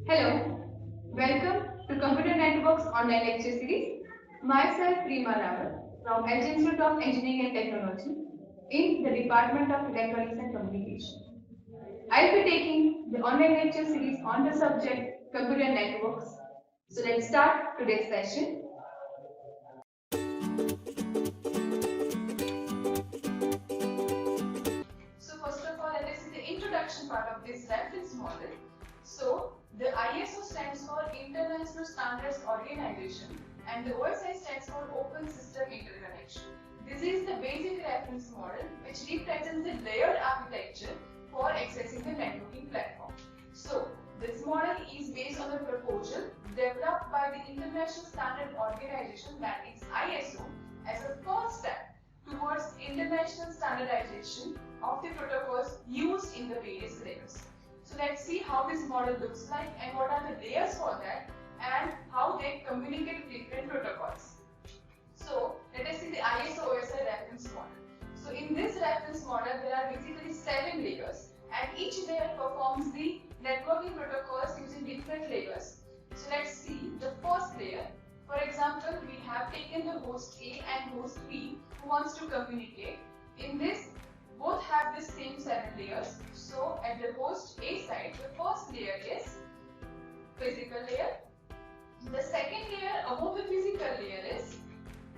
Hello, welcome to Computer Networks online lecture series. Myself Reema Rawat from Edge Institute of Engineering and Technology in the Department of Electronics and Communication. I'll be taking the online lecture series on the subject Computer Networks. So let's start today's session. So first of all, let us see the introduction part of this reference model. So the ISO stands for International Standards Organization and the OSI stands for Open System Interconnection. This is the basic reference model which represents the layered architecture for accessing the networking platform. So this model is based on the proposal developed by the International Standard Organization, that is ISO, as a first step towards international standardization of the protocols used in the various layers. So let's see how this model looks like and what are the layers for that and how they communicate with different protocols. So let us see the ISO OSI reference model. So in this reference model there are basically 7 layers and each layer performs the networking protocols using different layers. So let's see the first layer. For example, we have taken the host A and host B who wants to communicate. In this, both have the same 7 layers. So at the host A side, the first layer is physical layer. The second layer above the physical layer is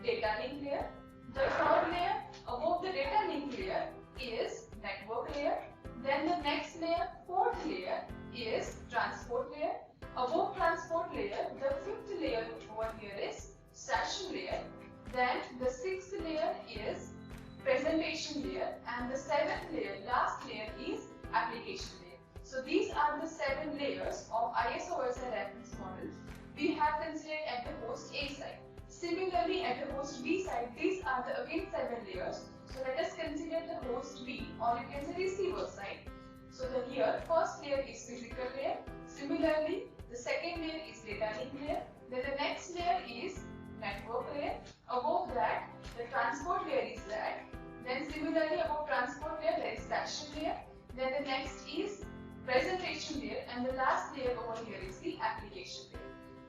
data link layer. The third layer above the data link layer is network layer. Then the next layer, fourth layer, is transport layer. Above transport layer, the fifth layer over here is session layer. Then the sixth layer is presentation layer and the seventh layer, last layer, is application layer. So these are the 7 layers of ISO OSI reference model we have considered at the host A side. Similarly, at the host B side, these are the again 7 layers. So let us consider the host B, or you can say receiver side. So the here first layer is physical layer. Similarly, the second layer is data link layer. Then the next layer is network layer. Above that, the transport layer is that. Then similarly, above transport layer, there is session layer. Then the next is presentation layer, and the last layer over here is the application layer.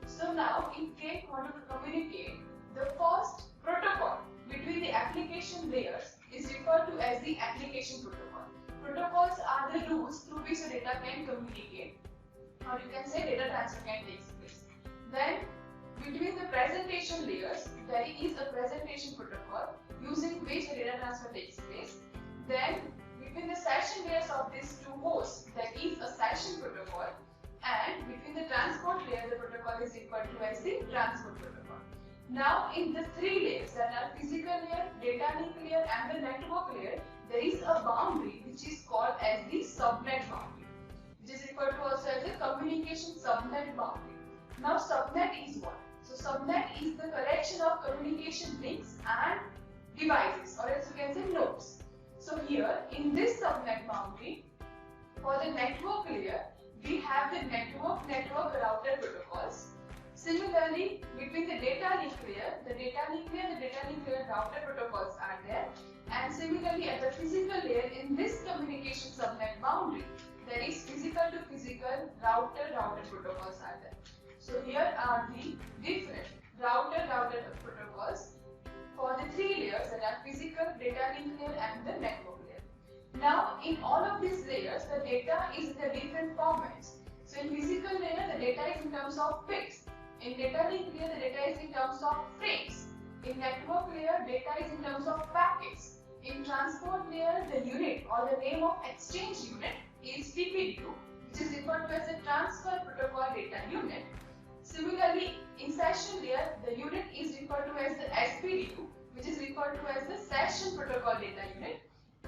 So now, if they want to communicate, the first protocol between the application layers is referred to as the application protocol. Protocols are the rules through which the data can communicate, or you can say data transfer can take place. Then between the presentation layers, there is a presentation protocol using which the data transfer takes place. Then between the session layers of these two hosts, there is a session protocol, and between the transport layer, the protocol is referred to as the transport protocol. Now in the 3 layers, that are physical layer, data link layer and the network layer, there is a boundary which is called as the subnet boundary, which is referred to also as the communication subnet boundary. Now subnet is what? So subnet is the collection of communication links and devices, or else you can say nodes. So here in this subnet boundary, for the network layer, we have the network router protocols. Similarly, between the data link layer, the data link layer router protocols are there. And similarly, at the physical layer, in this communication subnet boundary, there is physical to physical router protocols are there. So here are the different router protocols for the three layers that are physical, data link layer and the network layer. Now in all of these layers, the data is in the different formats. So in physical layer, the data is in terms of bits. In data link layer, the data is in terms of frames. In network layer, data is in terms of packets. In transport layer, the unit or the name of exchange unit is TPDU, which is referred to as the transfer protocol data unit. Similarly, in session layer, the unit is referred to as the SPDU, which is referred to as the session protocol data unit.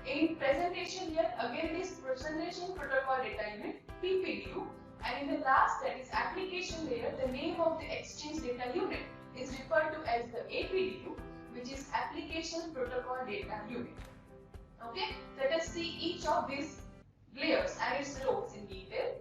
In presentation layer, again it is presentation protocol data unit, PPDU. And in the last, that is application layer, the name of the exchange data unit is referred to as the APDU, which is application protocol data unit. Okay, let us see each of these layers and its roles in detail.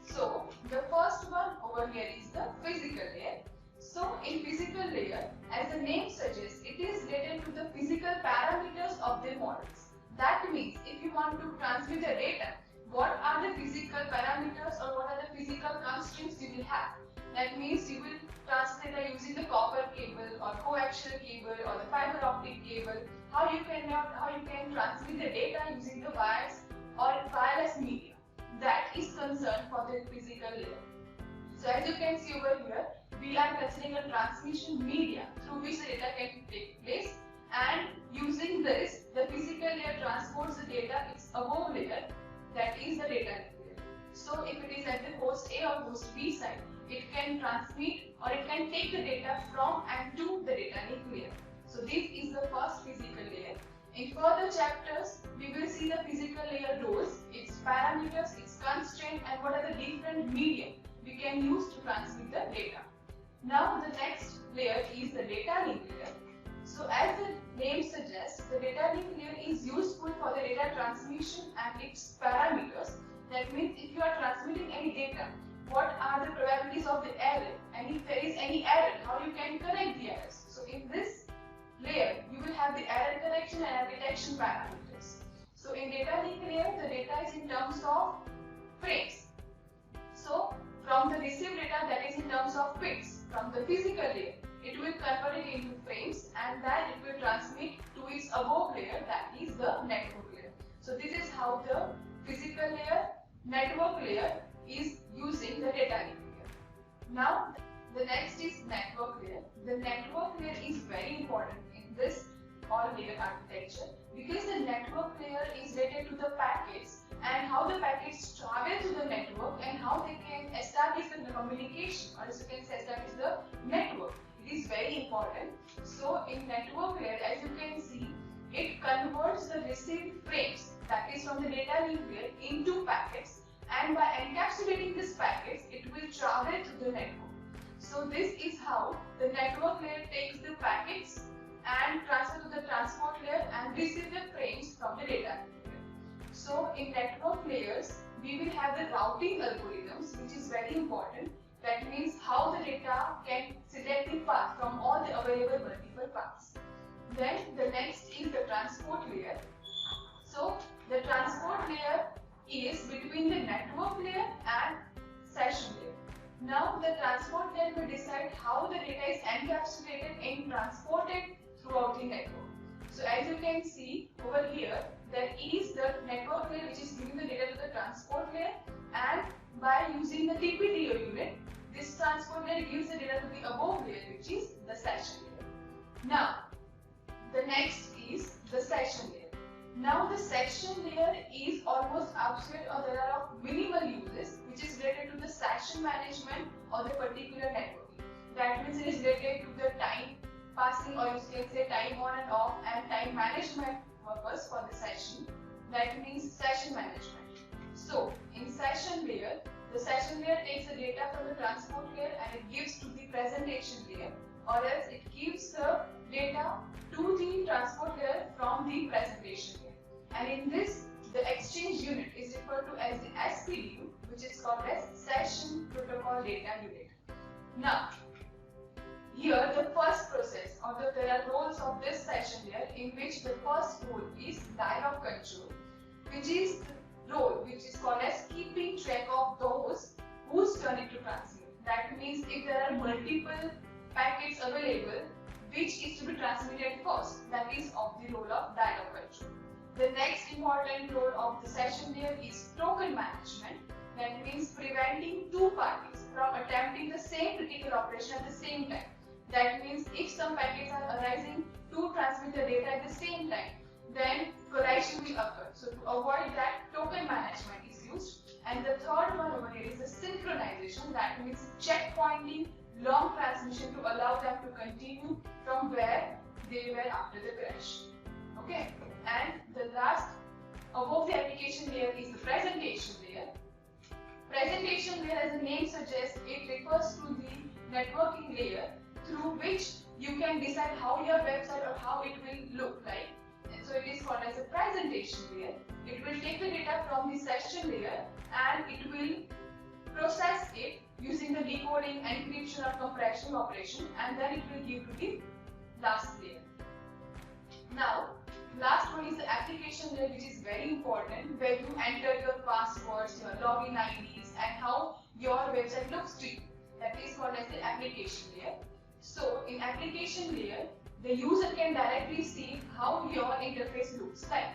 So the first one over here is the physical layer. So in physical layer, as the name suggests, it is related to the physical parameters of the models. That means if you want to transmit the data, what are the physical parameters or what are the physical constraints you will have? That means you will transmit data using the copper cable or coaxial cable or the fiber optic cable. How you can transmit the data using the wires or wireless media. That is concerned for the physical layer. So as you can see over here, we are considering a transmission media through which the data can take place, and using this, the physical layer transports the data its above layer, that is the data link layer. So if it is at the host A or host B side, it can transmit or it can take the data from and to the data link layer. So this is the first physical layer. In further chapters, we will see the physical layer roles, its parameters, its constraints, and what are the different medium we can use to transmit the data. Now the next layer is the data link layer. So as the name suggests, the data link layer is useful for the data transmission and its parameters. That means if you are transmitting any data, what are the probabilities of the error, and if there is any error, how you can correct the errors. So in this layer, you will have the error correction and detection parameters. So in data link layer, the data is in terms of frames. So from the received data, that is in terms of bits. From the physical layer, it will convert it into frames, and then it will transmit to its above layer, that is the network layer. So this is how the physical layer, network layer is using the data link layer. Now the next is network layer. The network layer is very important in this all layer architecture because the network layer is related to the packets and how the packets travel to the network and how they can establish the communication, or as you can say, establish the network. It is very important. So in network layer, as you can see, it converts the received frames, that is from the data link layer, into packets, and by encapsulating these packets, it will travel to the network. So this is how the network layer takes the packets and transfer to the transport layer and receive the frames from the data link layer. So in network layers, we will have the routing algorithms, which is very important. That means how the data can select the path from all the available multiple paths. Then the next is the transport layer. So the transport layer is between the network layer and session layer. Now the transport layer will decide how the data is encapsulated and transported throughout the network. So as you can see over here, there is the network layer which is giving the data to the transport layer, and by using the TPDU unit, this transport layer gives the data to the above layer, which is the session layer. Now the next is the session layer. Now the session layer is almost obsolete, or there are of minimal uses, which is related to the session management or the particular networking. That means it is related to the time passing, or you can say time on and off, and time management purpose for the session. That means session management. So in session layer, the session layer takes the data from the transport layer and it gives to the presentation layer, or else it gives the data to the transport layer from the presentation layer. And in this, the exchange unit is referred to as the SPDU, which is called as Session Protocol Data Unit. Now, here the first process, or there are roles of this session layer, in which the first role is dialog control, which is the role which is called as keeping track of those whose turn it to transmit. That means if there are multiple packets available, which is to be transmitted first, that is of the role of dialog control. The next important role of the session layer is token management. That means preventing two parties from attempting the same critical operation at the same time. That means if some packets are arising to transmit the data at the same time, then collision will occur. So to avoid that, token management is used. And the third one over here is the synchronization. That means checkpointing long transmission to allow them to continue from where they were after the crash. Okay. And the last above the application layer is the presentation layer. Presentation layer, as the name suggests, it refers to the networking layer through which you can decide how your website or how it will look like. And so it is called as a presentation layer. It will take the data from the session layer and it will process it using the decoding, encryption or compression operation, and then it will give to the last layer. Now, last one is the application layer, which is very important, where you enter your passwords, your login IDs, and how your website looks to you. That is called as the application layer. So, in application layer, the user can directly see how your interface looks like.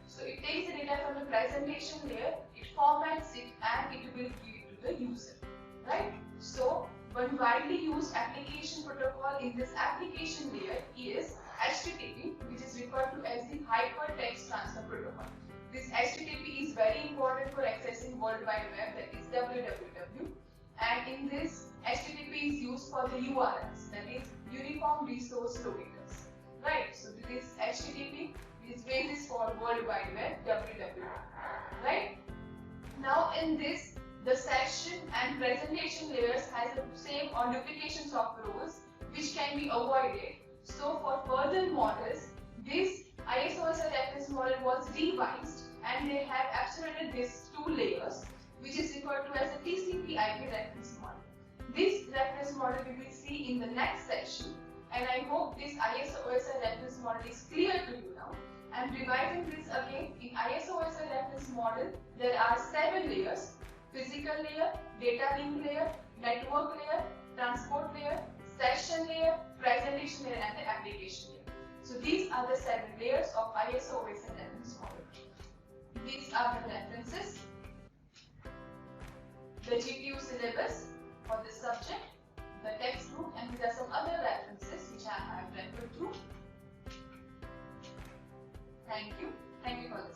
So, it takes the data from the presentation layer, it formats it, and it will give it to the user. Right? So, one widely used application protocol in this application layer is HTTP, which is referred to as the Hypertext Transfer Protocol. This HTTP is very important for accessing World Wide Web, that is www. And in this, HTTP is used for the URLs, that is Uniform Resource Locators. Right? So this HTTP is basis for World Wide Web, www. Right? Now in this, the session and presentation layers has the same or duplications of roles which can be avoided. So for further models, this ISO-OSI reference model was revised and they have absolutely these two layers, which is referred to as the TCP/IP reference model. This reference model we will see in the next session, and I hope this ISO-OSI reference model is clear to you now. I am revising this again. In ISO-OSI reference model, there are 7 layers: physical layer, data link layer, network layer, transport layer, session layer, presentation layer, and the application layer. So these are the 7 layers of ISO-OSI reference model. These are the references, the GPU syllabus for this subject, the textbook, and these are some other references which I have referred to. Thank you for listening.